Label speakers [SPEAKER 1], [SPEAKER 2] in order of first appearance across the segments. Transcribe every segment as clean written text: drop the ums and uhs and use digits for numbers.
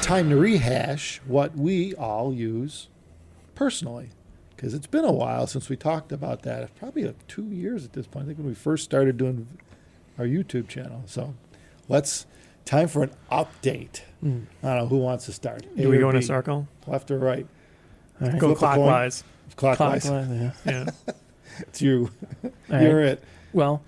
[SPEAKER 1] time to rehash what we all use personally, because it's been a while since we talked about that. It's probably like 2 years at this point. I think when we first started doing our YouTube channel. So time for an update. I don't know who wants to start.
[SPEAKER 2] Do we go in a circle?
[SPEAKER 1] Left or right?
[SPEAKER 2] All right. Go clockwise.
[SPEAKER 1] Clockwise.
[SPEAKER 2] Yeah.
[SPEAKER 1] It's you.
[SPEAKER 3] All
[SPEAKER 1] You're
[SPEAKER 3] right.
[SPEAKER 1] it.
[SPEAKER 3] Well,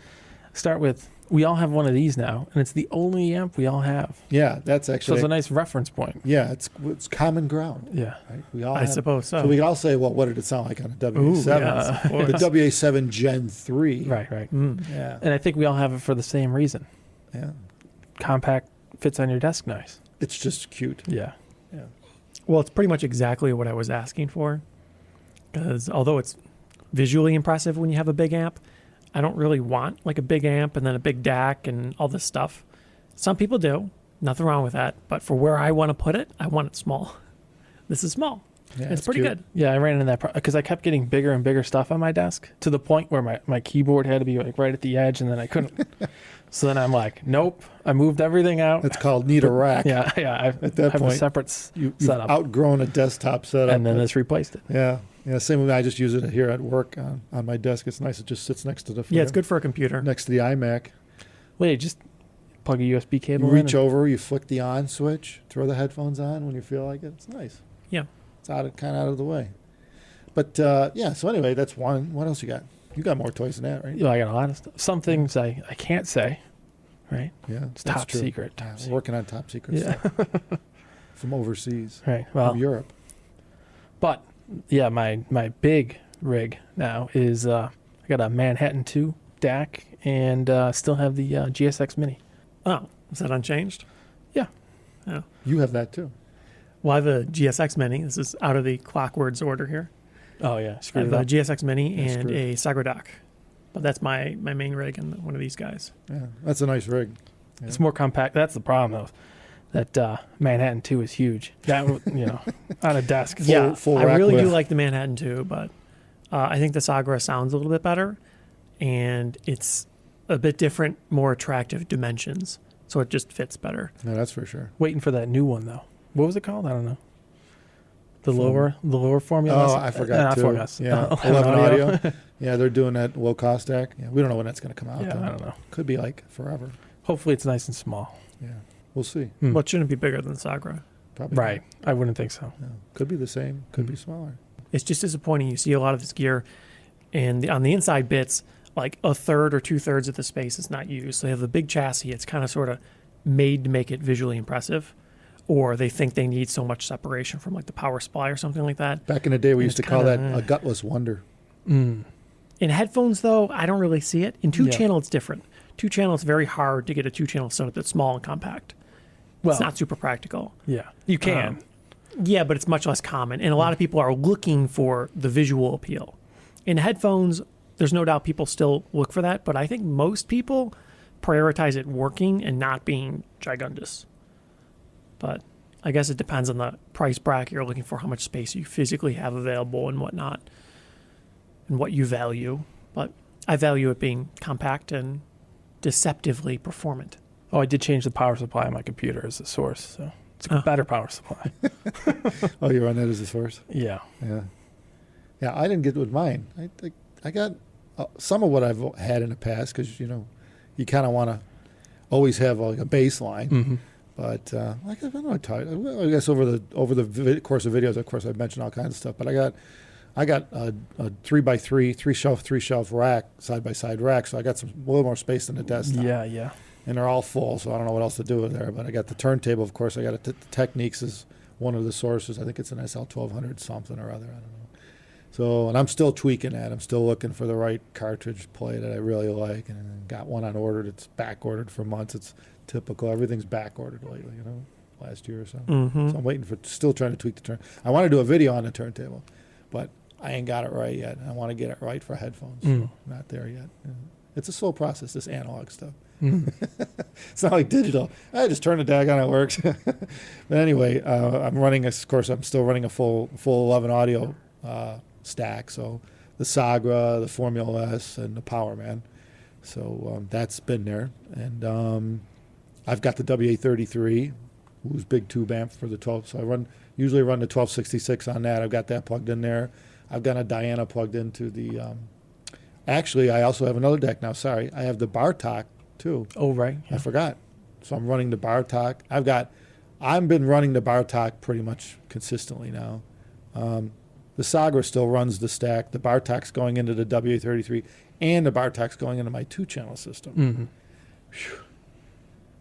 [SPEAKER 3] start with, we all have one of these now, and it's the only amp we all have.
[SPEAKER 1] Yeah, that's
[SPEAKER 3] So
[SPEAKER 1] actually.
[SPEAKER 3] it's a nice reference point.
[SPEAKER 1] Yeah, it's common ground.
[SPEAKER 3] Yeah.
[SPEAKER 1] Right? We all
[SPEAKER 2] I
[SPEAKER 1] have-
[SPEAKER 2] suppose so.
[SPEAKER 1] So we can all say, well, what did it sound like on a WA7?
[SPEAKER 2] Ooh, yeah, of
[SPEAKER 1] The
[SPEAKER 2] course.
[SPEAKER 1] WA7 Gen 3.
[SPEAKER 3] Right.
[SPEAKER 2] Mm.
[SPEAKER 1] Yeah.
[SPEAKER 3] And I think we all have it for the same reason.
[SPEAKER 1] Yeah.
[SPEAKER 3] Compact, fits on your desk nice.
[SPEAKER 1] It's just cute.
[SPEAKER 3] Yeah.
[SPEAKER 1] Yeah.
[SPEAKER 2] Well, it's pretty much exactly what I was asking for. Because although it's visually impressive when you have a big amp, I don't really want like a big amp and then a big DAC and all this stuff. Some people do. Nothing wrong with that. But for where I want to put it, I want it small. This is small.
[SPEAKER 1] Yeah,
[SPEAKER 2] it's pretty
[SPEAKER 1] cute.
[SPEAKER 2] good.
[SPEAKER 3] Yeah, I ran into that because I kept getting bigger and bigger stuff on my desk to the point where my keyboard had to be like right at the edge, and then I couldn't. So then I'm like, nope. I moved everything out.
[SPEAKER 1] It's called need a rack.
[SPEAKER 3] Yeah. I
[SPEAKER 1] At that
[SPEAKER 3] have
[SPEAKER 1] point,
[SPEAKER 3] a separate
[SPEAKER 1] You've
[SPEAKER 3] setup,
[SPEAKER 1] outgrown a desktop setup.
[SPEAKER 3] and then this replaced it.
[SPEAKER 1] Yeah. Same way I just use it here at work on my desk. It's nice. It just sits next to the
[SPEAKER 2] Yeah, it's good for a computer.
[SPEAKER 1] next to the iMac.
[SPEAKER 3] Wait, just plug a USB
[SPEAKER 1] You
[SPEAKER 3] cable in.
[SPEAKER 1] reach over, you flick the on switch, throw the headphones on when you feel like it. It's nice.
[SPEAKER 2] Yeah.
[SPEAKER 1] It's kind of out of the way. But yeah, so anyway, that's one. What else you got? You got more toys than that, right?
[SPEAKER 3] I got a lot of stuff. Some things I can't say, right?
[SPEAKER 1] Yeah,
[SPEAKER 3] It's
[SPEAKER 1] that's
[SPEAKER 3] top
[SPEAKER 1] true.
[SPEAKER 3] secret.
[SPEAKER 1] Yeah,
[SPEAKER 3] Top
[SPEAKER 1] we're
[SPEAKER 3] secret.
[SPEAKER 1] working on top secret
[SPEAKER 3] Yeah.
[SPEAKER 1] stuff from overseas,
[SPEAKER 3] Right. Well,
[SPEAKER 1] from Europe.
[SPEAKER 3] but yeah, my big rig now is I got a Manhattan 2 DAC and still have the GSX Mini.
[SPEAKER 2] Oh, is that unchanged?
[SPEAKER 3] Yeah.
[SPEAKER 2] Yeah.
[SPEAKER 1] You have that too.
[SPEAKER 2] Well, I have a GSX Mini. This is out of the Clockwords order here.
[SPEAKER 3] Oh yeah,
[SPEAKER 2] I
[SPEAKER 3] screwed
[SPEAKER 2] have
[SPEAKER 3] it
[SPEAKER 2] a
[SPEAKER 3] up.
[SPEAKER 2] GSX Mini
[SPEAKER 1] Yeah,
[SPEAKER 2] and
[SPEAKER 1] screwed.
[SPEAKER 2] a Sagra dock. But that's my main rig and one of these guys.
[SPEAKER 1] Yeah, that's a nice rig. Yeah.
[SPEAKER 3] It's more compact. That's the problem though. That Manhattan 2 is huge. That on a desk.
[SPEAKER 1] Full
[SPEAKER 2] I
[SPEAKER 1] rack
[SPEAKER 2] really do
[SPEAKER 1] width.
[SPEAKER 2] like the Manhattan too, but I think the Sagra sounds a little bit better, and it's a bit different, more attractive dimensions, so it just fits better.
[SPEAKER 1] No, that's for sure.
[SPEAKER 3] Waiting for that new one though. What was it called? I don't know. The
[SPEAKER 1] Form-
[SPEAKER 3] lower formula.
[SPEAKER 1] Oh, I forgot too.
[SPEAKER 3] Forgot.
[SPEAKER 1] Yeah, 11 audio. Yeah, they're doing that low cost DAC. Yeah, we don't know when that's going to come out.
[SPEAKER 3] Yeah,
[SPEAKER 1] though.
[SPEAKER 3] I don't know.
[SPEAKER 1] Could be like forever.
[SPEAKER 3] Hopefully it's nice and small.
[SPEAKER 1] Yeah, we'll see.
[SPEAKER 3] Hmm.
[SPEAKER 2] Well, it shouldn't be bigger than the Sagra.
[SPEAKER 1] Probably
[SPEAKER 3] Right. I wouldn't think so.
[SPEAKER 1] not. No. Could be the same. Could be smaller.
[SPEAKER 2] It's just disappointing. You see a lot of this gear, and on the inside bits, like a third or 2/3 of the space is not used. So they have a big chassis. It's kind of sort of made to make it visually impressive, or they think they need so much separation from like the power supply or something like that.
[SPEAKER 1] Back in the day, we
[SPEAKER 2] And
[SPEAKER 1] used to
[SPEAKER 2] it's
[SPEAKER 1] call that
[SPEAKER 2] kinda,
[SPEAKER 1] a gutless wonder.
[SPEAKER 3] Mm.
[SPEAKER 2] In headphones, though, I don't really see it. In
[SPEAKER 3] Yeah.
[SPEAKER 2] 2-channel, it's different. 2-channel, it's very hard to get a 2-channel setup that's small and compact.
[SPEAKER 3] Well,
[SPEAKER 2] It's not super practical.
[SPEAKER 3] yeah, you can.
[SPEAKER 2] Yeah, but it's much less common. And a lot of people are looking for the visual appeal. In headphones, there's no doubt people still look for that, but I think most people prioritize it working and not being gigundous. But I guess it depends on the price bracket you're looking for, how much space you physically have available and whatnot, and what you value. But I value it being compact and deceptively performant.
[SPEAKER 3] Oh, I did change the power supply on my computer as a source, so it's a
[SPEAKER 2] Oh.
[SPEAKER 3] better power supply.
[SPEAKER 1] Oh, you run that as a source?
[SPEAKER 3] Yeah.
[SPEAKER 1] Yeah. Yeah, I didn't get with mine. I got some of what I've had in the past because, you kind of want to always have like a baseline.
[SPEAKER 3] Mm-hmm.
[SPEAKER 1] But I don't know. I guess over the course of videos, of course, I've mentioned all kinds of stuff. But I got a 3x3, three shelf rack, side by side rack. So I got a little more space than the desktop.
[SPEAKER 3] Yeah.
[SPEAKER 1] And they're all full, so I don't know what else to do with there. But I got the turntable, of course. I got the Techniques is one of the sources. I think it's an SL1200 something or other. I don't know. So, and I'm still tweaking that. I'm still looking for the right cartridge play that I really like, and got one on order that's back ordered for months. It's typical. Everything's back ordered lately, last year or so.
[SPEAKER 2] Mm-hmm.
[SPEAKER 1] So I'm waiting still trying to tweak the turn. I want to do a video on the turntable, but I ain't got it right yet. I want to get it right for headphones.
[SPEAKER 3] Mm.
[SPEAKER 1] So not there yet. Yeah. It's a slow process, this analog stuff.
[SPEAKER 3] Mm.
[SPEAKER 1] It's not like digital. I just turn the DAC on, it works. But anyway, I'm still running a full 11 audio stack. So the Sagra, the Formula S, and the Powerman. So that's been there. And I've got the WA33 Who's big tube amp for the 12. So I usually run the 1266 on that. I've got that plugged in there. I've got a Diana plugged into the. Actually, I also have another deck now. Sorry, I have the Bartok too.
[SPEAKER 3] Oh, right.
[SPEAKER 1] I forgot. So I'm running the Bartok. I've been running the Bartok pretty much consistently now. The Sagra still runs the stack. The Bartok's going into the WA33, and the Bartok's going into my 2-channel system.
[SPEAKER 3] Mm-hmm.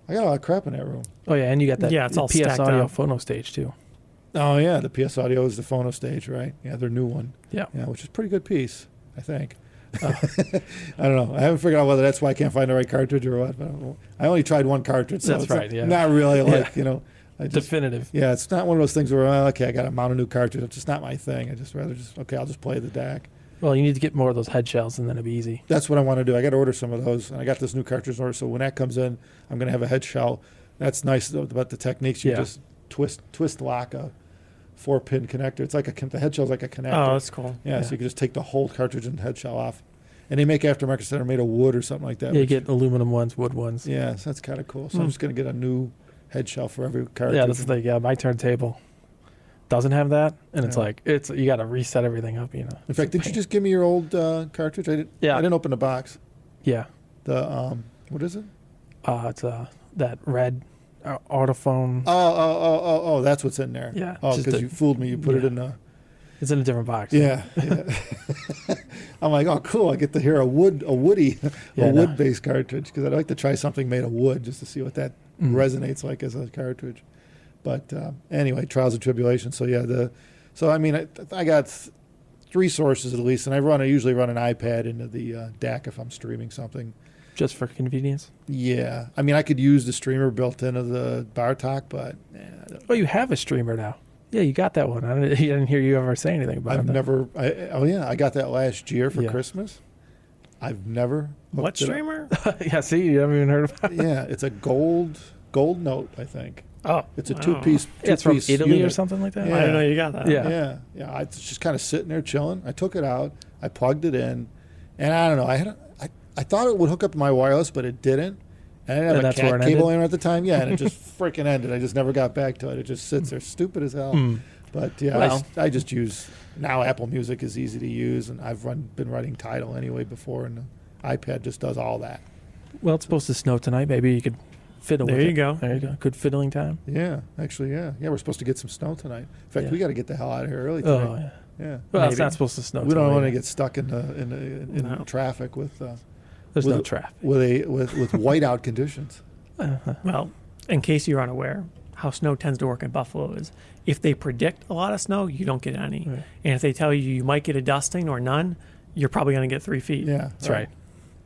[SPEAKER 1] I got a lot of crap in that room.
[SPEAKER 3] Oh, yeah, and you got that
[SPEAKER 2] Yeah, it's all
[SPEAKER 3] PS
[SPEAKER 2] stacked
[SPEAKER 3] Audio
[SPEAKER 2] up.
[SPEAKER 3] phono stage, too.
[SPEAKER 1] Oh yeah, the PS Audio is the phono stage, right? Yeah, their new one.
[SPEAKER 3] Yeah.
[SPEAKER 1] Yeah, which is a pretty good piece, I think. I don't know. I haven't figured out whether that's why I can't find the right cartridge or what. But I only tried one cartridge, so
[SPEAKER 3] That's
[SPEAKER 1] it's
[SPEAKER 3] right, yeah.
[SPEAKER 1] not really like
[SPEAKER 3] Yeah.
[SPEAKER 1] I just,
[SPEAKER 3] Definitive.
[SPEAKER 1] yeah, it's not one of those things where okay, I got to mount a new cartridge. It's just not my thing. I just rather I'll just play the DAC.
[SPEAKER 3] Well, you need to get more of those head shells, and then it'll be easy.
[SPEAKER 1] That's what I want to do. I got to order some of those, and I got this new cartridge order. So when that comes in, I'm going to have a head shell. That's nice about the Techniques. You
[SPEAKER 3] Yeah.
[SPEAKER 1] just twist lock a 4-pin connector. It's like the head shell's like a connector.
[SPEAKER 2] Oh, that's cool.
[SPEAKER 1] Yeah, so you can just take the whole cartridge and head shell off. And they make aftermarkets that are made of wood or something like that.
[SPEAKER 3] Yeah, you
[SPEAKER 1] which-
[SPEAKER 3] get aluminum ones, wood ones.
[SPEAKER 1] yeah, so that's kind of cool. So I'm just going to get a new head shell for every cartridge.
[SPEAKER 3] Yeah, that's the thing. Yeah, my turntable doesn't have that, and it's
[SPEAKER 1] Yeah.
[SPEAKER 3] like you got to reset everything up. You know.
[SPEAKER 1] In fact, did you just give me your old cartridge? I didn't open the box.
[SPEAKER 3] Yeah.
[SPEAKER 1] The what is it?
[SPEAKER 3] It's that red Autophone.
[SPEAKER 1] Oh, that's what's in there.
[SPEAKER 3] Yeah,
[SPEAKER 1] Oh,
[SPEAKER 3] just
[SPEAKER 1] because
[SPEAKER 3] a-
[SPEAKER 1] you fooled me. You put it
[SPEAKER 3] yeah.
[SPEAKER 1] in the.
[SPEAKER 3] It's in a different box.
[SPEAKER 1] Yeah. I'm like, oh, cool. I get to hear a
[SPEAKER 3] Yeah,
[SPEAKER 1] wood-based cartridge because I'd like to try something made of wood just to see what that
[SPEAKER 3] Mm.
[SPEAKER 1] resonates like as a cartridge. But anyway, trials and tribulations. So yeah, I got 3 sources at least, and I usually run an iPad into the DAC if I'm streaming something.
[SPEAKER 3] Just for convenience.
[SPEAKER 1] Yeah, I mean I could use the streamer built into the Bartok, but
[SPEAKER 3] Oh, you have a streamer now. Yeah, you got that one. I didn't hear you ever say anything about
[SPEAKER 1] I've
[SPEAKER 3] it.
[SPEAKER 1] never. I got that last year for
[SPEAKER 3] Yeah.
[SPEAKER 1] Christmas. I've never.
[SPEAKER 2] What
[SPEAKER 1] hooked it up.
[SPEAKER 2] streamer?
[SPEAKER 3] Yeah, see, you haven't even heard about it.
[SPEAKER 1] Yeah, it's a gold note, I think.
[SPEAKER 2] Oh,
[SPEAKER 1] It's a
[SPEAKER 2] wow.
[SPEAKER 1] two-piece.
[SPEAKER 3] Yeah, it's from
[SPEAKER 1] two-piece
[SPEAKER 3] Italy or
[SPEAKER 1] unit.
[SPEAKER 3] something like that.
[SPEAKER 1] Yeah.
[SPEAKER 2] I didn't know you got that.
[SPEAKER 3] Yeah.
[SPEAKER 1] Yeah. It's just kind of sitting there chilling. I took it out. I plugged it in, and I don't know. I thought it would hook up to my wireless, but it didn't. And I didn't
[SPEAKER 3] And
[SPEAKER 1] have
[SPEAKER 3] that's
[SPEAKER 1] a
[SPEAKER 3] where
[SPEAKER 1] cat
[SPEAKER 3] it
[SPEAKER 1] cable
[SPEAKER 3] ended?
[SPEAKER 1] in at the time. Yeah, and it just freaking ended. I just never got back to it. It just sits there, stupid as hell.
[SPEAKER 3] Mm.
[SPEAKER 1] But yeah,
[SPEAKER 3] Well.
[SPEAKER 1] I just use now. Apple Music is easy to use, and I've been running Tidal anyway before, and the iPad just does all that.
[SPEAKER 3] Well, it's supposed to snow tonight. Maybe you could fiddle
[SPEAKER 2] There
[SPEAKER 3] with
[SPEAKER 2] you
[SPEAKER 3] it.
[SPEAKER 2] go.
[SPEAKER 3] There you go. Good fiddling time.
[SPEAKER 1] Yeah, actually, yeah. We're supposed to get some snow tonight. In fact,
[SPEAKER 3] Yeah.
[SPEAKER 1] we got to get the hell out of here early today.
[SPEAKER 3] Oh, yeah.
[SPEAKER 1] Yeah,
[SPEAKER 3] Well, it's
[SPEAKER 2] Maybe.
[SPEAKER 3] not supposed to snow.
[SPEAKER 1] we don't
[SPEAKER 3] till
[SPEAKER 1] want to
[SPEAKER 3] later.
[SPEAKER 1] get stuck in
[SPEAKER 2] No.
[SPEAKER 1] traffic with
[SPEAKER 3] There's
[SPEAKER 1] with-
[SPEAKER 3] no traffic.
[SPEAKER 1] with whiteout conditions.
[SPEAKER 2] Well, in case you're unaware, how snow tends to work in Buffalo is if they predict a lot of snow, you don't get any.
[SPEAKER 3] Right.
[SPEAKER 2] And if they tell you you might get a dusting or none, you're probably going to get 3 feet.
[SPEAKER 1] Yeah,
[SPEAKER 3] That's right.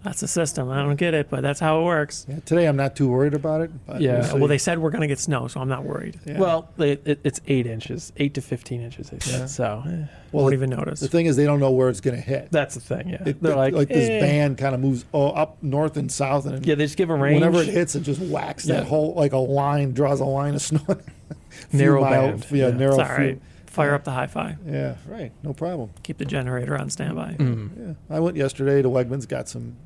[SPEAKER 2] That's the system. I don't get it, but that's how it works.
[SPEAKER 1] Yeah, today I'm not too worried about it. But
[SPEAKER 3] Yeah.
[SPEAKER 1] we'll see.
[SPEAKER 2] Well, they said we're going to get snow, so I'm not worried.
[SPEAKER 1] Yeah.
[SPEAKER 3] Well, it's 8 inches, 8 to 15 inches. They said.
[SPEAKER 1] Yeah.
[SPEAKER 3] So
[SPEAKER 1] well,
[SPEAKER 2] Won't
[SPEAKER 1] the,
[SPEAKER 2] even notice.
[SPEAKER 1] the thing is, they don't know where it's going to hit.
[SPEAKER 3] that's the thing. Yeah,
[SPEAKER 1] They're like this
[SPEAKER 3] eh.
[SPEAKER 1] band kind of moves up north and south, and
[SPEAKER 3] Yeah, they just give a range.
[SPEAKER 1] whenever it hits, it just whacks
[SPEAKER 3] Yeah.
[SPEAKER 1] that whole like a line, draws a line of snow. Few
[SPEAKER 3] Narrow
[SPEAKER 1] mile-
[SPEAKER 3] band.
[SPEAKER 1] Yeah,
[SPEAKER 3] Yeah.
[SPEAKER 1] narrow.
[SPEAKER 2] It's all
[SPEAKER 1] few-
[SPEAKER 2] right. Fire up the hi-fi.
[SPEAKER 1] Yeah, right. No problem.
[SPEAKER 2] Keep the generator on standby.
[SPEAKER 3] Mm.
[SPEAKER 1] Yeah, I went yesterday to Wegmans, got some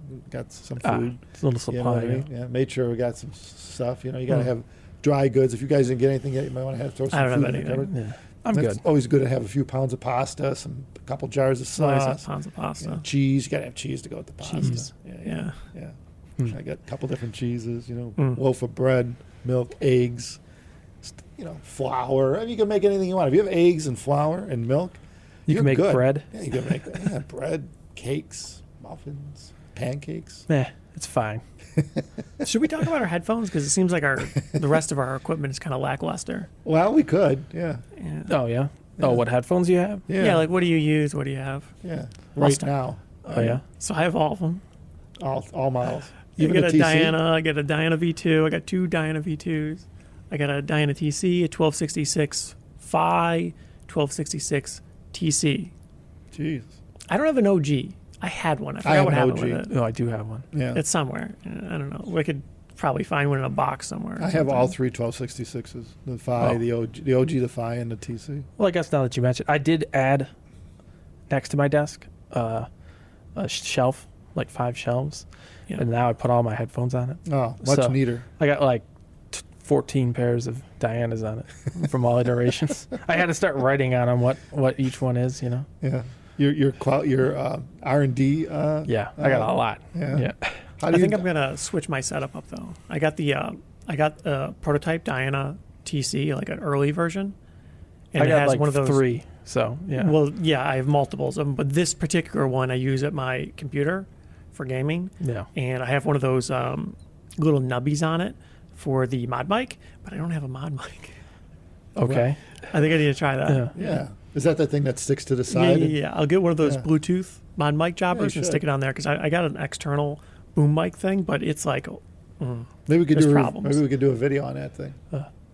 [SPEAKER 3] Ah,
[SPEAKER 1] food.
[SPEAKER 3] it's a little
[SPEAKER 1] You know what
[SPEAKER 3] supply.
[SPEAKER 1] I mean? Yeah, made sure we got some stuff. You know, you got to
[SPEAKER 3] Mm.
[SPEAKER 1] have dry goods. If you guys didn't get anything yet, you might want to throw some
[SPEAKER 2] I don't
[SPEAKER 1] food
[SPEAKER 2] have
[SPEAKER 1] in the
[SPEAKER 2] anything.
[SPEAKER 1] cupboard.
[SPEAKER 3] Yeah, I'm
[SPEAKER 1] It's
[SPEAKER 3] good.
[SPEAKER 1] always good to have a few pounds of pasta, a couple jars of
[SPEAKER 2] Always
[SPEAKER 1] sauce,
[SPEAKER 2] have pounds of pasta.
[SPEAKER 1] yeah, cheese. You got to have cheese to go with the pasta.
[SPEAKER 2] Cheese.
[SPEAKER 1] Yeah,
[SPEAKER 2] Yeah.
[SPEAKER 1] yeah.
[SPEAKER 3] Mm.
[SPEAKER 1] I got a couple different cheeses. You know,
[SPEAKER 2] Mm.
[SPEAKER 1] loaf of bread, milk, eggs. You know, flour. I mean, you can make anything you want. If you have eggs and flour and milk,
[SPEAKER 3] You
[SPEAKER 1] you're
[SPEAKER 3] can make
[SPEAKER 1] good.
[SPEAKER 3] bread.
[SPEAKER 1] Yeah, you can make bread, cakes, muffins, pancakes.
[SPEAKER 3] It's fine.
[SPEAKER 2] Should we talk about our headphones? Because it seems like the rest of our equipment is kind of lackluster.
[SPEAKER 1] Well, we could. Yeah.
[SPEAKER 2] Yeah.
[SPEAKER 3] Oh yeah.
[SPEAKER 1] Yeah.
[SPEAKER 3] Oh, what headphones you have?
[SPEAKER 1] Yeah.
[SPEAKER 2] Yeah, like what do you use? What do you have?
[SPEAKER 1] yeah.
[SPEAKER 2] I'll
[SPEAKER 1] Right
[SPEAKER 2] start.
[SPEAKER 1] now,
[SPEAKER 3] Oh yeah.
[SPEAKER 2] So I have all of them.
[SPEAKER 1] all models.
[SPEAKER 2] I
[SPEAKER 1] Even
[SPEAKER 2] get
[SPEAKER 1] the
[SPEAKER 2] a
[SPEAKER 1] TC?
[SPEAKER 2] Diana. I get a Diana V2. I got 2 Diana V2s. I got a Diana TC, a 1266 Phi, 1266 TC.
[SPEAKER 1] Jeez.
[SPEAKER 2] I don't have an OG. I had one. I
[SPEAKER 1] I
[SPEAKER 2] forgot
[SPEAKER 1] have
[SPEAKER 2] what
[SPEAKER 1] an
[SPEAKER 2] happened
[SPEAKER 1] OG.
[SPEAKER 2] with it.
[SPEAKER 3] No, I do have one.
[SPEAKER 1] Yeah.
[SPEAKER 2] It's somewhere. I don't know. We could probably find one in a box somewhere. or
[SPEAKER 1] I have
[SPEAKER 2] something.
[SPEAKER 1] all 3 1266s. The Phi,
[SPEAKER 3] Oh.
[SPEAKER 1] the OG, the Phi, and the TC.
[SPEAKER 3] Well, I guess now that you mentioned, I did add next to my desk a shelf, like 5 shelves,
[SPEAKER 2] Yeah.
[SPEAKER 3] and now I put all my headphones on it.
[SPEAKER 1] Oh, much
[SPEAKER 3] So-
[SPEAKER 1] neater.
[SPEAKER 3] I got like 14 pairs of Dianas on it from all iterations. I had to start writing on them what each one is, you know.
[SPEAKER 1] Yeah. Your R&D.
[SPEAKER 3] Yeah, I got a lot.
[SPEAKER 1] Yeah. How
[SPEAKER 2] I
[SPEAKER 1] do
[SPEAKER 2] think
[SPEAKER 1] you,
[SPEAKER 2] I'm gonna switch my setup up though. I got a prototype Diana TC, like an early version, and
[SPEAKER 3] I
[SPEAKER 2] it
[SPEAKER 3] got
[SPEAKER 2] has
[SPEAKER 3] like
[SPEAKER 2] one of those.
[SPEAKER 3] 3. So yeah.
[SPEAKER 2] Well, yeah, I have multiples of them, but this particular one I use at my computer for gaming,
[SPEAKER 3] Yeah.
[SPEAKER 2] and I have one of those little nubbies on it for the mod mic, but I don't have a mod mic.
[SPEAKER 3] Okay.
[SPEAKER 2] I think I need to try that.
[SPEAKER 3] Yeah.
[SPEAKER 1] yeah. Is that the thing that sticks to the
[SPEAKER 2] Yeah,
[SPEAKER 1] side?
[SPEAKER 2] yeah. I'll get one of those
[SPEAKER 1] Yeah.
[SPEAKER 2] Bluetooth mod mic jobbers
[SPEAKER 1] you
[SPEAKER 2] and
[SPEAKER 1] should.
[SPEAKER 2] stick it on there because I got an external boom mic thing, but it's like
[SPEAKER 1] Maybe we could
[SPEAKER 2] There's
[SPEAKER 1] do.
[SPEAKER 2] problems.
[SPEAKER 1] Maybe we could do a video on that thing.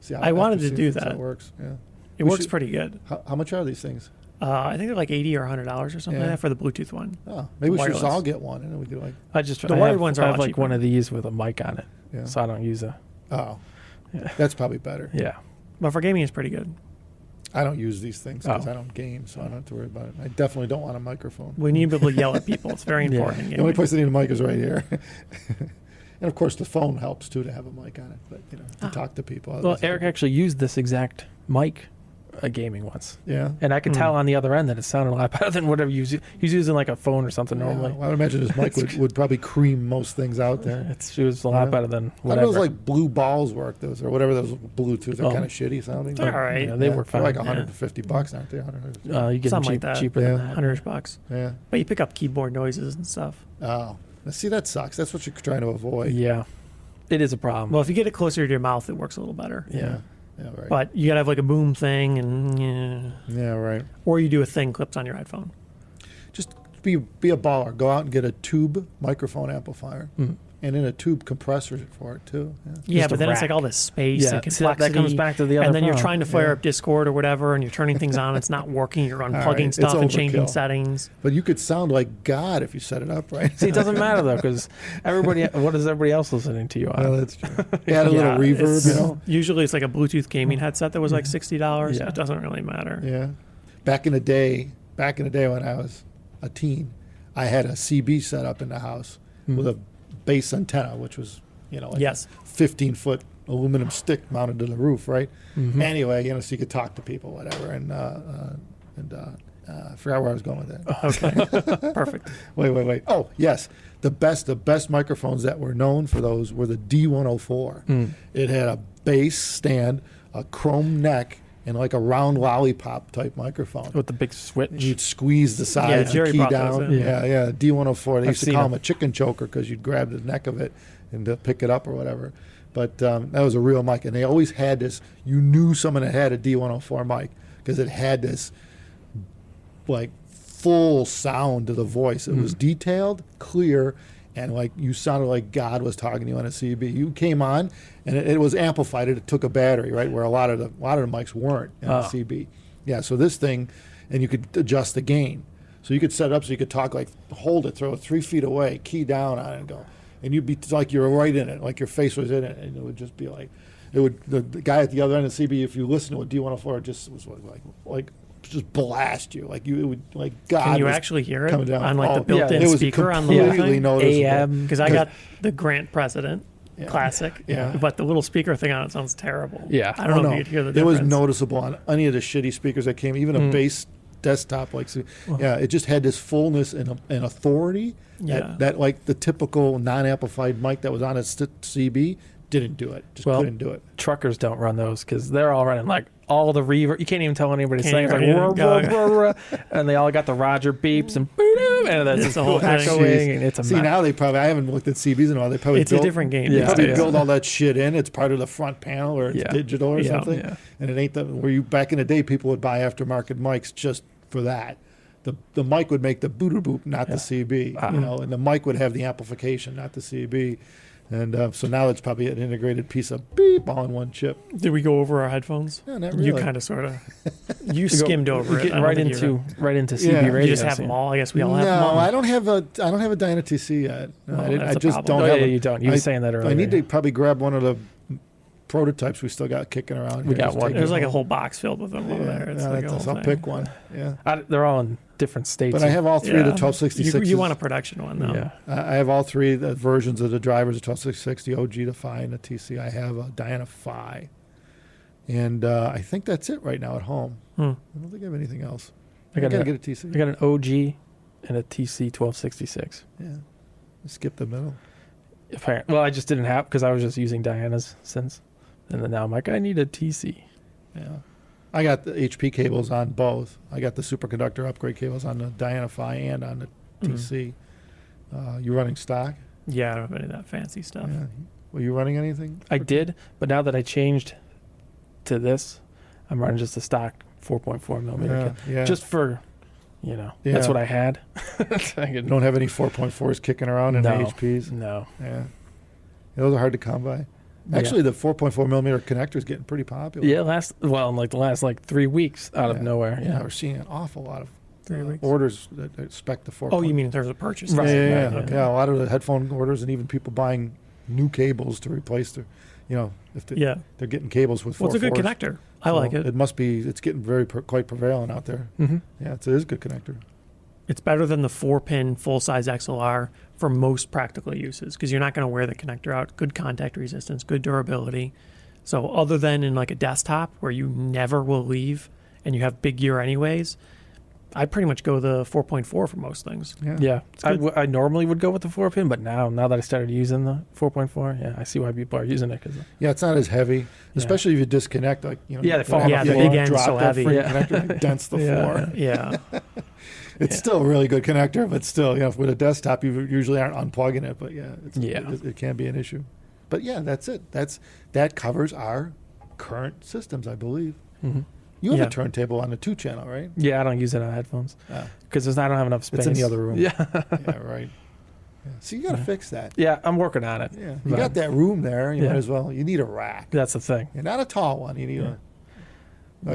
[SPEAKER 1] See how,
[SPEAKER 2] I wanted
[SPEAKER 1] after
[SPEAKER 2] to
[SPEAKER 1] seeing
[SPEAKER 2] do
[SPEAKER 1] how
[SPEAKER 2] that.
[SPEAKER 1] it works. Yeah.
[SPEAKER 2] it
[SPEAKER 1] We
[SPEAKER 2] works
[SPEAKER 1] should-
[SPEAKER 2] pretty good.
[SPEAKER 1] How much are these things?
[SPEAKER 2] I think they're like $80 or $100 or something
[SPEAKER 1] Yeah.
[SPEAKER 2] like that for the Bluetooth one.
[SPEAKER 1] Oh, maybe we should just
[SPEAKER 2] Wireless.
[SPEAKER 1] all get one, and then we could like.
[SPEAKER 2] The wired ones are
[SPEAKER 3] I
[SPEAKER 2] a
[SPEAKER 3] have
[SPEAKER 2] lot
[SPEAKER 3] like
[SPEAKER 2] cheaper.
[SPEAKER 3] one of these with a mic on it,
[SPEAKER 1] Yeah.
[SPEAKER 3] so I don't use a.
[SPEAKER 1] Oh,
[SPEAKER 3] Yeah.
[SPEAKER 1] that's probably better.
[SPEAKER 3] Yeah.
[SPEAKER 2] But for gaming, it's pretty good.
[SPEAKER 1] I don't use these things because
[SPEAKER 3] Oh.
[SPEAKER 1] I don't game, so I don't have to worry about it. I definitely don't want a microphone.
[SPEAKER 2] We need to be able to yell at people. It's very
[SPEAKER 3] Yeah.
[SPEAKER 2] important in
[SPEAKER 1] The only
[SPEAKER 2] gaming.
[SPEAKER 1] place I need a mic is right here. And of course, the phone helps too to have a mic on it, but to talk to people.
[SPEAKER 3] Well,
[SPEAKER 1] otherwise-
[SPEAKER 3] Eric actually used this exact mic gaming once,
[SPEAKER 1] Yeah.
[SPEAKER 3] and I could tell on the other end that it sounded a lot better than whatever he's using like a phone or something normally.
[SPEAKER 1] Yeah, well, I would imagine his mic would probably cream most things out there.
[SPEAKER 3] It was a lot
[SPEAKER 1] Yeah.
[SPEAKER 3] better than
[SPEAKER 1] How do
[SPEAKER 3] whatever.
[SPEAKER 1] those like blue balls work? Those or whatever those Bluetooth are
[SPEAKER 3] Oh.
[SPEAKER 1] kind of shitty sounding.
[SPEAKER 2] They're all right.
[SPEAKER 3] Yeah, they
[SPEAKER 1] Yeah,
[SPEAKER 3] were
[SPEAKER 1] they're
[SPEAKER 3] fine.
[SPEAKER 1] like
[SPEAKER 3] yeah.
[SPEAKER 1] $150, aren't they? 100.
[SPEAKER 3] You get them
[SPEAKER 2] Something like that.
[SPEAKER 3] cheaper
[SPEAKER 1] Yeah.
[SPEAKER 3] than that.
[SPEAKER 2] $100.
[SPEAKER 1] Yeah.
[SPEAKER 2] But you pick up keyboard noises and stuff.
[SPEAKER 1] Oh, now see that sucks. That's what you're trying to avoid.
[SPEAKER 3] Yeah, it is a problem.
[SPEAKER 2] Well, if you get it closer to your mouth, it works a little better.
[SPEAKER 3] yeah.
[SPEAKER 1] Yeah. Right.
[SPEAKER 2] But you gotta have like a boom thing, and
[SPEAKER 1] yeah. Right.
[SPEAKER 2] or you do a thing clips on your headphone.
[SPEAKER 1] Just be a baller. Go out and get a tube microphone amplifier, and then a tube compressor for it too. Yeah.
[SPEAKER 2] Yeah,
[SPEAKER 3] Just
[SPEAKER 2] but
[SPEAKER 3] a
[SPEAKER 2] then it's like
[SPEAKER 3] rack.
[SPEAKER 2] all this space
[SPEAKER 3] Yeah,
[SPEAKER 2] and
[SPEAKER 3] see, that
[SPEAKER 2] complexity.
[SPEAKER 3] comes back to the other
[SPEAKER 2] and then you're
[SPEAKER 3] problem.
[SPEAKER 2] trying to fire
[SPEAKER 1] Yeah.
[SPEAKER 2] up Discord or whatever, and you're turning things on. It's not working. You're unplugging
[SPEAKER 1] right, it's
[SPEAKER 2] stuff and changing
[SPEAKER 1] overkill.
[SPEAKER 2] settings.
[SPEAKER 1] But you could sound like God if you set it up right.
[SPEAKER 3] See, it doesn't matter though, because what is everybody else listening to you on?
[SPEAKER 1] Well, that's true. Add a little
[SPEAKER 2] Yeah,
[SPEAKER 1] reverb,
[SPEAKER 2] it's-
[SPEAKER 1] you know.
[SPEAKER 2] Usually it's like a Bluetooth gaming headset that was like $60.
[SPEAKER 3] Yeah.
[SPEAKER 2] It doesn't really matter.
[SPEAKER 1] Yeah. Back in the day when I was a teen, I had a CB set up in the house with a base antenna, which was, like
[SPEAKER 2] Yes.
[SPEAKER 1] 15-foot aluminum stick mounted to the roof, right? Anyway, so you could talk to people, whatever. And I forgot where I was going with that.
[SPEAKER 2] Okay. Perfect.
[SPEAKER 1] Wait. Oh, yes. The best microphones that were known for those were the D104. It had a bass stand, a chrome neck, and like a round lollipop type microphone.
[SPEAKER 3] With the big switch.
[SPEAKER 1] You'd squeeze the sides
[SPEAKER 2] Jerry
[SPEAKER 1] and key
[SPEAKER 2] brought those
[SPEAKER 1] down.
[SPEAKER 2] in.
[SPEAKER 1] Yeah. D104. They
[SPEAKER 3] I've
[SPEAKER 1] used to
[SPEAKER 3] seen
[SPEAKER 1] call
[SPEAKER 3] them.
[SPEAKER 1] them a chicken choker because you'd grab the neck of it and pick it up or whatever. But that was a real mic, and they always had this. You knew someone that had a D104 mic because it had this like full sound to the voice. It was detailed, clear, and like you sounded like God was talking to you on a CB. You came on, and it was amplified. It took a battery, right? Where a lot of the mics weren't in a CB. Yeah. So this thing, and you could adjust the gain. So you could set it up so you could talk like hold it, throw it 3 feet away, key down on it, and go. And you'd be like you were right in it, like your face was in it, and it would just be like, the guy at the other end of the CB. If you listen to a D104, it just was like just blast you, like it would like God.
[SPEAKER 2] Can you
[SPEAKER 1] was
[SPEAKER 2] actually hear it
[SPEAKER 1] coming down.
[SPEAKER 2] on like the
[SPEAKER 1] Oh,
[SPEAKER 2] built-in
[SPEAKER 1] it was
[SPEAKER 2] speaker on the
[SPEAKER 1] completely
[SPEAKER 2] thing?
[SPEAKER 1] noticeable.
[SPEAKER 3] AM.
[SPEAKER 2] Because I got the Grant President
[SPEAKER 1] Yeah.
[SPEAKER 2] Classic,
[SPEAKER 1] Yeah.
[SPEAKER 2] but the little speaker thing on it sounds terrible.
[SPEAKER 3] Yeah.
[SPEAKER 2] I don't know
[SPEAKER 1] Oh,
[SPEAKER 2] if you could hear the
[SPEAKER 1] It
[SPEAKER 2] difference.
[SPEAKER 1] was noticeable on any of the shitty speakers that came, even a bass desktop like. So, yeah, it just had this fullness and authority.
[SPEAKER 2] Yeah.
[SPEAKER 1] That like the typical non-amplified mic that was on a CB didn't do it. Just
[SPEAKER 3] Well,
[SPEAKER 1] couldn't do it.
[SPEAKER 3] Truckers don't run those because they're all running like all the reverb. You can't even tell what anybody's saying.
[SPEAKER 2] Can't
[SPEAKER 3] It's like,
[SPEAKER 2] even
[SPEAKER 3] "Wah,
[SPEAKER 2] go."
[SPEAKER 3] wah, wah, wah," and they all got the Roger beeps and boom, and that's
[SPEAKER 2] It's
[SPEAKER 3] just
[SPEAKER 2] the whole thing.
[SPEAKER 3] echoing, and it's a
[SPEAKER 1] See,
[SPEAKER 3] mess.
[SPEAKER 1] now they probably, I haven't looked at CBs in a while. They probably
[SPEAKER 2] It's a
[SPEAKER 1] built,
[SPEAKER 2] different game.
[SPEAKER 1] They
[SPEAKER 3] Yeah,
[SPEAKER 1] probably
[SPEAKER 3] yeah.
[SPEAKER 1] build all that shit in. It's part of the front panel or it's
[SPEAKER 3] Yeah.
[SPEAKER 1] digital or
[SPEAKER 2] Yeah,
[SPEAKER 1] something.
[SPEAKER 3] yeah.
[SPEAKER 1] And it ain't where you back in the day people would buy aftermarket mics just for that. The mic would make the booter boop, not the CB. And the mic would have the amplification, not the CB. And so now it's probably an integrated piece of beep all in one chip.
[SPEAKER 2] Did we go over our headphones?
[SPEAKER 1] No, not
[SPEAKER 2] You
[SPEAKER 1] really.
[SPEAKER 2] kind of, sort of. You
[SPEAKER 3] You go-
[SPEAKER 2] skimmed
[SPEAKER 3] you
[SPEAKER 2] over it.
[SPEAKER 3] get
[SPEAKER 2] I don't
[SPEAKER 3] right
[SPEAKER 2] think
[SPEAKER 3] into CB
[SPEAKER 1] Yeah.
[SPEAKER 3] radio.
[SPEAKER 2] you just have them all. I guess we all have
[SPEAKER 1] No,
[SPEAKER 2] them all.
[SPEAKER 1] I don't have a Dyna TC yet. No,
[SPEAKER 2] Well,
[SPEAKER 1] I
[SPEAKER 2] that's a
[SPEAKER 1] just
[SPEAKER 2] problem.
[SPEAKER 1] don't
[SPEAKER 3] Oh,
[SPEAKER 1] have
[SPEAKER 3] yeah,
[SPEAKER 1] a-
[SPEAKER 3] you don't. You were saying that earlier.
[SPEAKER 1] I need to probably grab one of the prototypes we still got kicking around.
[SPEAKER 3] We
[SPEAKER 1] here.
[SPEAKER 3] got
[SPEAKER 1] Just
[SPEAKER 3] one.
[SPEAKER 1] taking
[SPEAKER 2] There's like a
[SPEAKER 1] home.
[SPEAKER 2] whole box filled with them over there. It's
[SPEAKER 1] Yeah,
[SPEAKER 2] like a
[SPEAKER 1] that's-
[SPEAKER 2] whole
[SPEAKER 1] I'll
[SPEAKER 2] thing.
[SPEAKER 1] pick one. Yeah.
[SPEAKER 3] They're all in different states.
[SPEAKER 1] But I have all three of the
[SPEAKER 2] Yeah.
[SPEAKER 1] 1266s.
[SPEAKER 2] You want a production one though.
[SPEAKER 3] Yeah.
[SPEAKER 1] I have all three the versions of the drivers: the 1266, the OG, the Phi, and the TC. I have a Diana Phi, and I think that's it right now at home.
[SPEAKER 2] Hmm.
[SPEAKER 1] I don't think I have anything else.
[SPEAKER 3] I got
[SPEAKER 1] gotta
[SPEAKER 3] a-
[SPEAKER 1] get a TC.
[SPEAKER 3] I got an OG and a TC 1266.
[SPEAKER 1] Yeah, skip the middle.
[SPEAKER 3] Well, I just didn't have because I was just using Diana's since, and then now I'm like, I need a TC.
[SPEAKER 1] Yeah, I got the HP cables on both. I got the superconductor upgrade cables on the Diana Phi and on the
[SPEAKER 2] Mhm.
[SPEAKER 1] TC. You running stock?
[SPEAKER 2] Yeah, I don't have any of that fancy stuff.
[SPEAKER 1] Yeah. Were you running anything?
[SPEAKER 3] I did, but now that I changed to this, I'm running just a stock 4.4 millimeter.
[SPEAKER 1] Yeah,
[SPEAKER 3] kit.
[SPEAKER 1] yeah.
[SPEAKER 3] Just for, that's
[SPEAKER 1] Yeah.
[SPEAKER 3] what I had.
[SPEAKER 1] You don't have any 4.4s kicking around in
[SPEAKER 3] No.
[SPEAKER 1] the HPs.
[SPEAKER 3] No.
[SPEAKER 1] Yeah, those are hard to come by. Actually, the 4.4 millimeter connector is getting pretty popular.
[SPEAKER 3] in the last 3 weeks out of
[SPEAKER 1] Yeah.
[SPEAKER 3] nowhere.
[SPEAKER 1] Yeah,
[SPEAKER 3] Yeah.
[SPEAKER 1] we're seeing an awful lot of
[SPEAKER 2] 3 weeks.
[SPEAKER 1] orders that expect the 4.
[SPEAKER 2] Oh, you mean in terms of purchase?
[SPEAKER 3] Right.
[SPEAKER 1] Yeah, yeah,
[SPEAKER 3] Right,
[SPEAKER 1] yeah.
[SPEAKER 3] okay.
[SPEAKER 1] Yeah, a lot of the headphone orders and even people buying new cables to replace their, if
[SPEAKER 2] Yeah.
[SPEAKER 1] they're getting cables with 4.4s.
[SPEAKER 2] Well, it's a good connector. I like it.
[SPEAKER 1] It must be. It's getting quite prevalent out there.
[SPEAKER 3] Mm-hmm.
[SPEAKER 1] Yeah, it is a good connector.
[SPEAKER 2] It's better than the 4-pin full-size XLR for most practical uses because you're not going to wear the connector out. Good contact resistance, good durability. So other than in like a desktop where you never will leave and you have big gear anyways, I pretty much go the 4.4 for most things.
[SPEAKER 1] Yeah.
[SPEAKER 3] Yeah.
[SPEAKER 2] good.
[SPEAKER 3] I normally would go with the 4-pin, but now that I started using the 4.4, yeah, I see why people are using it.
[SPEAKER 1] Yeah, it's not as heavy, especially if you disconnect. Like
[SPEAKER 3] Yeah, they fall
[SPEAKER 1] when
[SPEAKER 3] off
[SPEAKER 1] you
[SPEAKER 3] the
[SPEAKER 1] drop
[SPEAKER 3] floor.
[SPEAKER 2] end's so
[SPEAKER 1] that
[SPEAKER 2] heavy.
[SPEAKER 1] freaking
[SPEAKER 3] Yeah.
[SPEAKER 1] connector, it dents the
[SPEAKER 3] Yeah.
[SPEAKER 1] floor.
[SPEAKER 2] Yeah.
[SPEAKER 1] It's
[SPEAKER 3] Yeah.
[SPEAKER 1] still a really good connector, but still, with a desktop, you usually aren't unplugging it. But yeah, it can be an issue. But yeah, that's it. That covers our current systems, I believe.
[SPEAKER 3] Mm-hmm.
[SPEAKER 1] You have
[SPEAKER 2] Yeah.
[SPEAKER 1] a turntable on the 2-channel, right?
[SPEAKER 3] Yeah, I don't use it on headphones
[SPEAKER 1] Ah,
[SPEAKER 3] because I don't have enough space.
[SPEAKER 1] it's in the other room.
[SPEAKER 3] Yeah.
[SPEAKER 1] Yeah, right. Yeah. So you got to
[SPEAKER 3] Yeah.
[SPEAKER 1] fix that.
[SPEAKER 3] Yeah, I'm working on it.
[SPEAKER 1] Yeah, you
[SPEAKER 3] Right.
[SPEAKER 1] got that room there. You
[SPEAKER 3] Yeah.
[SPEAKER 1] might as well. You need a rack.
[SPEAKER 3] That's the thing.
[SPEAKER 1] Yeah, not a tall one. You need
[SPEAKER 3] Yeah.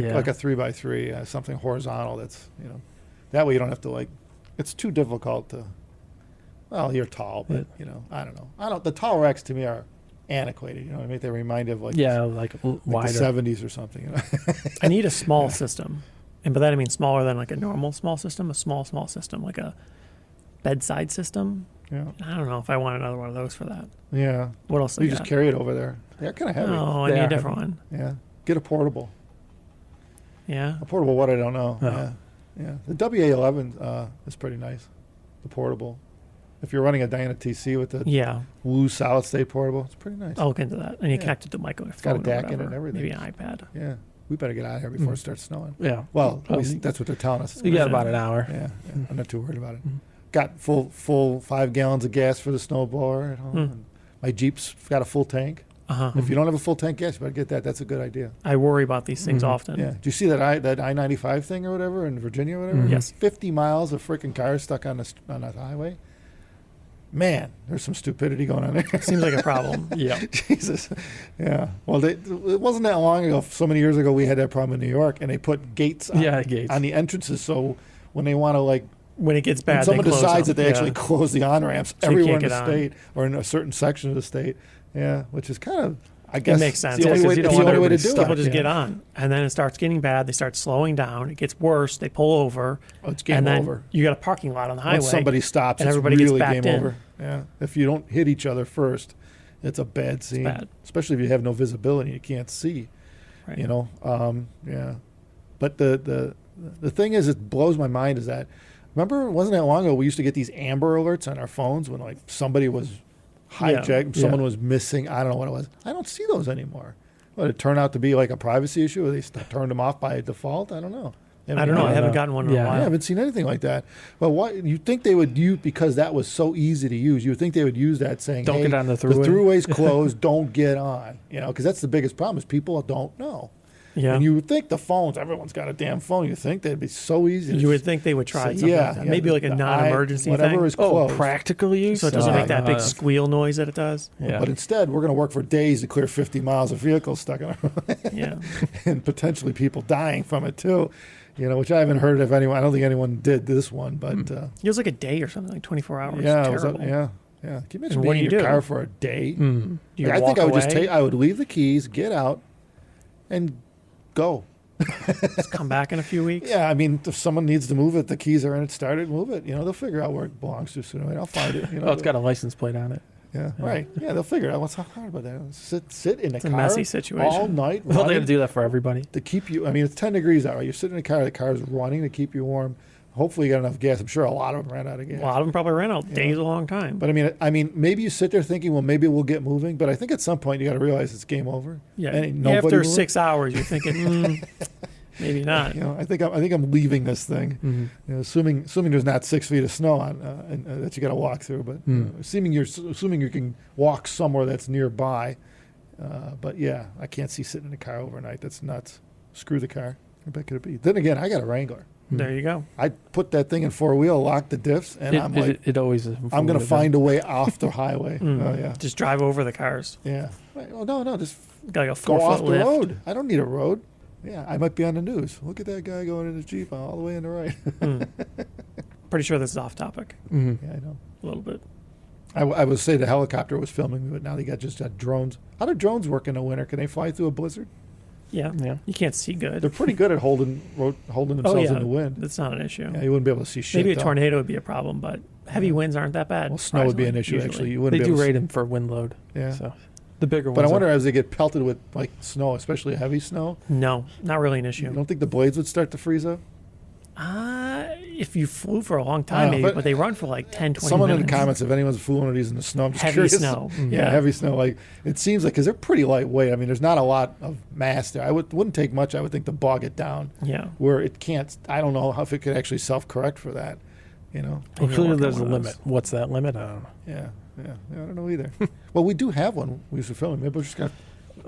[SPEAKER 3] Yeah.
[SPEAKER 1] like a 3x3, something horizontal. That's that way you don't have to It's too difficult to. Well, you're tall, but I don't know. The tall racks to me are antiquated. You know what I mean? They remind of
[SPEAKER 3] Like wider.
[SPEAKER 1] the 70s or something.
[SPEAKER 2] I need a small system. And by that I mean smaller than like a normal small system, a small system, like a bedside system.
[SPEAKER 1] Yeah,
[SPEAKER 2] I don't know if I want another one of those for that.
[SPEAKER 1] yeah.
[SPEAKER 2] What else?
[SPEAKER 1] You just carry it over there. They're kind of heavy.
[SPEAKER 2] Oh, I
[SPEAKER 3] They
[SPEAKER 2] need a
[SPEAKER 3] are
[SPEAKER 2] different one.
[SPEAKER 1] Yeah, get a portable.
[SPEAKER 2] Yeah.
[SPEAKER 1] A portable what I don't know.
[SPEAKER 3] Oh.
[SPEAKER 1] Yeah, yeah. The WA11 is pretty nice. The portable. If you're running a Diana TC with the
[SPEAKER 2] Yeah.
[SPEAKER 1] Woo solid state portable, it's pretty nice.
[SPEAKER 2] I'll look into that. And you
[SPEAKER 1] Yeah.
[SPEAKER 2] connect it to microphone.
[SPEAKER 1] It's got a
[SPEAKER 2] or
[SPEAKER 1] DAC in it
[SPEAKER 2] whatever.
[SPEAKER 1] and everything.
[SPEAKER 2] Maybe an iPad.
[SPEAKER 1] Yeah, we better get out of here before
[SPEAKER 3] Mm.
[SPEAKER 1] it starts snowing.
[SPEAKER 3] Yeah.
[SPEAKER 1] Well, at
[SPEAKER 3] Well,
[SPEAKER 1] least that's what they're telling us.
[SPEAKER 3] You got about an hour.
[SPEAKER 1] Yeah, I'm not too worried about it.
[SPEAKER 3] Mhm.
[SPEAKER 1] Got full 5 gallons of gas for the snowblower at home.
[SPEAKER 2] Mm.
[SPEAKER 1] And my Jeep's got a full tank.
[SPEAKER 2] Uh-huh.
[SPEAKER 1] If you don't have a full tank gas, you better get that. That's a good idea.
[SPEAKER 2] I worry about these things
[SPEAKER 3] Mhm.
[SPEAKER 2] often.
[SPEAKER 1] Yeah. Do you see that I-95 thing or whatever in Virginia or whatever?
[SPEAKER 3] Mhm.
[SPEAKER 2] Yes.
[SPEAKER 1] 50 miles of freaking cars stuck on the highway. Man, there's some stupidity going on there.
[SPEAKER 2] Seems like a problem.
[SPEAKER 3] Yeah.
[SPEAKER 1] Jesus. Yeah. Well, it wasn't that long ago, so many years ago, we had that problem in New York, and they put gates on,
[SPEAKER 3] Yeah, gates.
[SPEAKER 1] on the entrances. So when they want to,
[SPEAKER 2] When it gets
[SPEAKER 1] when
[SPEAKER 2] bad,
[SPEAKER 1] someone
[SPEAKER 2] they close
[SPEAKER 1] decides
[SPEAKER 2] them.
[SPEAKER 1] that they
[SPEAKER 3] Yeah.
[SPEAKER 1] actually close the on-ramps
[SPEAKER 2] So you
[SPEAKER 1] everywhere
[SPEAKER 2] can't
[SPEAKER 1] in the
[SPEAKER 2] get on.
[SPEAKER 1] state or in a certain section of the state. Yeah, which is kind of, I guess,
[SPEAKER 2] makes sense.
[SPEAKER 1] It's the
[SPEAKER 2] Yeah,
[SPEAKER 1] only
[SPEAKER 3] 'cause
[SPEAKER 1] way,
[SPEAKER 3] you
[SPEAKER 1] it's
[SPEAKER 3] don't
[SPEAKER 1] the
[SPEAKER 3] want
[SPEAKER 1] only way to
[SPEAKER 3] everybody
[SPEAKER 1] do
[SPEAKER 3] stuck.
[SPEAKER 2] People
[SPEAKER 1] it.
[SPEAKER 2] just
[SPEAKER 3] Yeah.
[SPEAKER 2] get on, and then it starts getting bad. They start slowing down. It gets worse. They pull over,
[SPEAKER 1] Oh, it's game
[SPEAKER 2] and then
[SPEAKER 1] over.
[SPEAKER 2] you got a parking lot on the highway.
[SPEAKER 1] Once somebody stops,
[SPEAKER 2] and
[SPEAKER 1] it's
[SPEAKER 2] everybody
[SPEAKER 1] really
[SPEAKER 2] gets
[SPEAKER 1] game
[SPEAKER 2] backed in.
[SPEAKER 1] over. Yeah, if you don't hit each other first, it's a bad scene.
[SPEAKER 2] bad.
[SPEAKER 1] Especially if you have no visibility, you can't see.
[SPEAKER 2] Right.
[SPEAKER 1] Yeah. But the thing is, it blows my mind is that remember, it wasn't that long ago we used to get these Amber Alerts on our phones when somebody was hijacked,
[SPEAKER 3] Yeah.
[SPEAKER 1] someone was missing. I don't know what it was. I don't see those anymore. What, it turned out to be like a privacy issue, or they turned them off by default? I don't know.
[SPEAKER 2] I don't know. I
[SPEAKER 3] Yeah.
[SPEAKER 2] haven't gotten one in
[SPEAKER 3] Yeah.
[SPEAKER 2] a
[SPEAKER 1] I
[SPEAKER 2] while.
[SPEAKER 1] haven't seen anything like that. But what you think they would use because that was so easy to use? You would think they would use that saying,
[SPEAKER 3] Don't
[SPEAKER 1] hey,
[SPEAKER 3] get on the
[SPEAKER 1] the
[SPEAKER 3] throughway.
[SPEAKER 1] throughway's closed. Don't get on. Because that's the biggest problem is people don't know.
[SPEAKER 2] Yeah.
[SPEAKER 1] And you would think the phones, everyone's got a damn phone. You think they'd be so easy.
[SPEAKER 2] You would think they would try something like that. Maybe like a non-emergency
[SPEAKER 1] whatever
[SPEAKER 2] thing.
[SPEAKER 1] is
[SPEAKER 3] Oh,
[SPEAKER 1] closed.
[SPEAKER 3] practical use.
[SPEAKER 2] So it doesn't
[SPEAKER 1] Yeah.
[SPEAKER 2] make that big squeal noise that it does.
[SPEAKER 3] Yeah.
[SPEAKER 1] But instead, we're going to work for days to clear 50 miles of vehicles stuck in our
[SPEAKER 2] Yeah.
[SPEAKER 1] and potentially people dying from it too. Which I haven't heard of anyone. I don't think anyone did this one, but
[SPEAKER 2] It was like a day or something, like 24 hours.
[SPEAKER 1] yeah, it was
[SPEAKER 2] Terrible.
[SPEAKER 1] Yeah. Can you imagine
[SPEAKER 2] And what
[SPEAKER 1] being
[SPEAKER 2] do
[SPEAKER 1] in
[SPEAKER 2] you
[SPEAKER 1] your
[SPEAKER 2] do?
[SPEAKER 1] car for a day?
[SPEAKER 3] Mm.
[SPEAKER 2] Do you
[SPEAKER 1] I
[SPEAKER 2] walk
[SPEAKER 1] think I would just
[SPEAKER 2] away?
[SPEAKER 1] take. I would leave the keys, get out, and go.
[SPEAKER 2] Just come back in a few weeks.
[SPEAKER 1] Yeah, I mean, if someone needs to move it, the keys are in it, start it, move it. You know, they'll figure out where it belongs to sooner or later. I'll find it. You know,
[SPEAKER 3] Oh, it's got a license plate on it.
[SPEAKER 1] yeah, right. Yeah, they'll figure out what's so hard about that. Sit in the
[SPEAKER 2] It's a
[SPEAKER 1] car
[SPEAKER 2] messy situation.
[SPEAKER 1] all night
[SPEAKER 3] Well, they
[SPEAKER 1] running
[SPEAKER 3] got to do that for everybody.
[SPEAKER 1] to keep you. I mean, it's 10 degrees out. Right? You're sitting in the car's running to keep you warm. Hopefully, you got enough gas. I'm sure a lot of them ran out of gas.
[SPEAKER 2] A lot of them probably ran out.
[SPEAKER 1] Yeah.
[SPEAKER 2] Days a long time.
[SPEAKER 1] But I mean, maybe you sit there thinking, well, maybe we'll get moving. But I think at some point you got to realize it's game over.
[SPEAKER 2] yeah.
[SPEAKER 1] and ain't nobody
[SPEAKER 2] After
[SPEAKER 1] moving.
[SPEAKER 2] 6 hours, you're thinking, maybe not.
[SPEAKER 1] You know, I think I'm leaving this thing.
[SPEAKER 3] Mm-hmm.
[SPEAKER 1] You know, assuming there's not 6 feet of snow on that you got to walk through, but assuming you can walk somewhere that's nearby. But yeah, I can't see sitting in a car overnight. That's nuts. Screw the car. What the heck could it be? Then again, I got a Wrangler.
[SPEAKER 2] There you go.
[SPEAKER 1] I put that thing in 4-wheel, lock the diffs, and I'm like,
[SPEAKER 3] It always is.
[SPEAKER 1] I'm going to find a way off the highway. Oh yeah,
[SPEAKER 2] Just drive over the cars.
[SPEAKER 1] yeah. Right. Oh no, just
[SPEAKER 2] Got like a
[SPEAKER 1] go
[SPEAKER 2] 4
[SPEAKER 1] off
[SPEAKER 2] foot
[SPEAKER 1] the
[SPEAKER 2] lift.
[SPEAKER 1] road. I don't need a road. Yeah, I might be on the news. Look at that guy going in his Jeep all the way on the right.
[SPEAKER 2] Pretty sure this is off topic
[SPEAKER 3] Mm-hmm.
[SPEAKER 1] Yeah, I know.
[SPEAKER 2] a little bit.
[SPEAKER 1] I would say the helicopter was filming me, but now they just got drones. How do drones work in the winter? Can they fly through a blizzard?
[SPEAKER 2] Yeah.
[SPEAKER 3] Yeah.
[SPEAKER 2] You can't see good.
[SPEAKER 1] They're pretty good at holding themselves
[SPEAKER 2] Oh, yeah.
[SPEAKER 1] in the wind.
[SPEAKER 2] That's not an issue.
[SPEAKER 1] Yeah, you wouldn't be able to see shit.
[SPEAKER 2] Maybe a
[SPEAKER 1] though.
[SPEAKER 2] tornado would be a problem, but heavy winds aren't that bad.
[SPEAKER 1] Well, snow would be an
[SPEAKER 2] surprisingly,
[SPEAKER 1] issue.
[SPEAKER 2] usually.
[SPEAKER 1] Actually, you
[SPEAKER 3] They
[SPEAKER 1] wouldn't be
[SPEAKER 3] do
[SPEAKER 1] able to
[SPEAKER 3] rate them for wind load.
[SPEAKER 1] Yeah.
[SPEAKER 3] So the bigger
[SPEAKER 1] But I
[SPEAKER 3] ones.
[SPEAKER 1] wonder as they get pelted with like snow, especially heavy snow.
[SPEAKER 2] No, not really an
[SPEAKER 1] You
[SPEAKER 2] issue.
[SPEAKER 1] don't think the blades would start to freeze up?
[SPEAKER 2] If you flew for a long time, maybe, but they run for like 10, 20
[SPEAKER 1] Someone
[SPEAKER 2] minutes.
[SPEAKER 1] in the comments, if anyone's fooling with these in the snow, I'm just
[SPEAKER 2] Heavy
[SPEAKER 1] curious.
[SPEAKER 2] snow.
[SPEAKER 1] Yeah, heavy snow. Like it seems like because they're pretty lightweight. I mean, there's not a lot of mass there. Wouldn't take much. I would think to bog it down.
[SPEAKER 2] Yeah.
[SPEAKER 1] Where it can't. I don't know if it could actually self-correct for that. You know.
[SPEAKER 3] Well,
[SPEAKER 2] Maybe
[SPEAKER 3] clearly
[SPEAKER 2] work on
[SPEAKER 3] there's a
[SPEAKER 2] one of
[SPEAKER 3] limit.
[SPEAKER 2] those.
[SPEAKER 3] What's that limit? I don't know.
[SPEAKER 1] Yeah. I don't know either. Well, we do have one. We used to film it. Maybe we're just gonna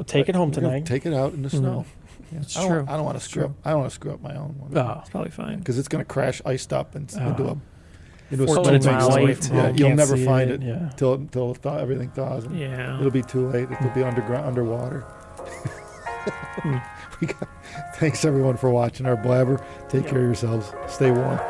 [SPEAKER 3] Take it home
[SPEAKER 1] we're gonna
[SPEAKER 3] tonight.
[SPEAKER 1] Take it out in the snow. Yeah.
[SPEAKER 2] It's
[SPEAKER 1] I don't,
[SPEAKER 2] true.
[SPEAKER 1] I don't want to screw up. I don't want to screw up my own one.
[SPEAKER 3] Oh.
[SPEAKER 2] It's probably fine.
[SPEAKER 1] Because it's going to crash iced up and
[SPEAKER 3] Oh.
[SPEAKER 1] into a
[SPEAKER 2] 14
[SPEAKER 1] snow
[SPEAKER 2] miles
[SPEAKER 1] bank.
[SPEAKER 2] away
[SPEAKER 1] Yeah,
[SPEAKER 2] from home.
[SPEAKER 1] you'll
[SPEAKER 3] Can't
[SPEAKER 1] never
[SPEAKER 3] see
[SPEAKER 1] find
[SPEAKER 3] it,
[SPEAKER 1] it
[SPEAKER 3] yeah.
[SPEAKER 1] till everything thaws. And
[SPEAKER 2] Yeah.
[SPEAKER 1] It'll be too late. It'll be underwater. Thanks everyone for watching our blabber. Take care of yourselves. Stay warm.